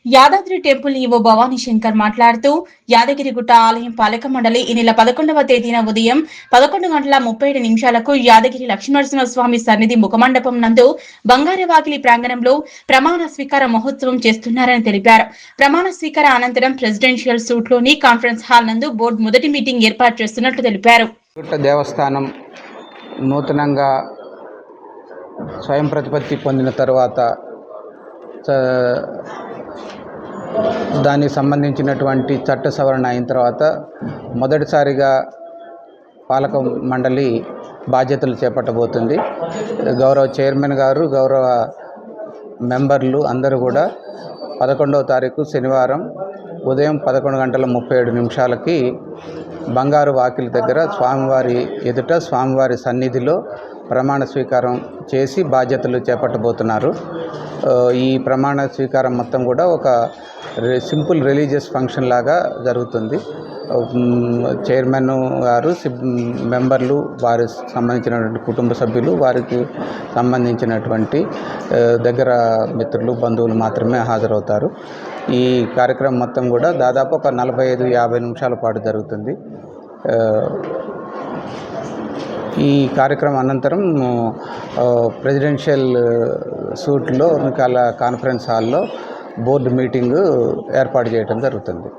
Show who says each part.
Speaker 1: Yadadri temple EO Bhavani Shankar మాట్లాడుతూ యాదగిరిగుట్ట ఆలయం పాలక మండలి ఈ నెల 11వ తేదీన ఉదయం 11:37 యాదగిరి లక్ష్మీనరసింహస్వామి సన్నిధి ముఖమండపం నందు బంగారవాకిలి ప్రాంగణంలో ప్రమాణ స్వీకార మహోత్సవం చేస్తున్నారని తెలిపారు. ప్రమాణ స్వీకార అనంతరం ప్రెసిడెన్షియల్ సూట్ లోని కాన్ఫరెన్స్ హాల్ నందు బోర్డు మొదటి మీటింగ్ ఏర్పాటు చేస్తున్నట్లు తెలిపారు.
Speaker 2: దేవస్థానం నూతనంగా స్వయం ప్రతిపత్తి పొందిన తర్వాత దానికి సంబంధించినటువంటి చట్ట సవరణ అయిన తర్వాత మొదటిసారిగా పాలక మండలి బాధ్యతలు చేపట్టబోతుంది. గౌరవ చైర్మన్ గారు, గౌరవ మెంబర్లు అందరూ కూడా 11వ తారీఖు శనివారం ఉదయం 11:37 బంగారు వాకిలి దగ్గర స్వామివారి ఎదుట స్వామివారి సన్నిధిలో ప్రమాణ స్వీకారం చేసి బాధ్యతలు చేపట్టబోతున్నారు. ఈ ప్రమాణ స్వీకారం మొత్తం కూడా ఒక సింపుల్ రిలీజియస్ ఫంక్షన్ లాగా జరుగుతుంది. చైర్మన్ గారు, మెంబర్లు, వారికి సంబంధించినటువంటి కుటుంబ సభ్యులు, వారికి సంబంధించినటువంటి దగ్గర మిత్రులు, బంధువులు మాత్రమే హాజరవుతారు. ఈ కార్యక్రమం మొత్తం కూడా దాదాపు ఒక 45-50 నిమిషాల పాటు జరుగుతుంది. ఈ కార్యక్రమం అనంతరం ప్రెసిడెన్షియల్ సూట్లో కాన్ఫరెన్స్ హాల్లో బోర్డు మీటింగు ఏర్పాటు చేయడం జరుగుతుంది.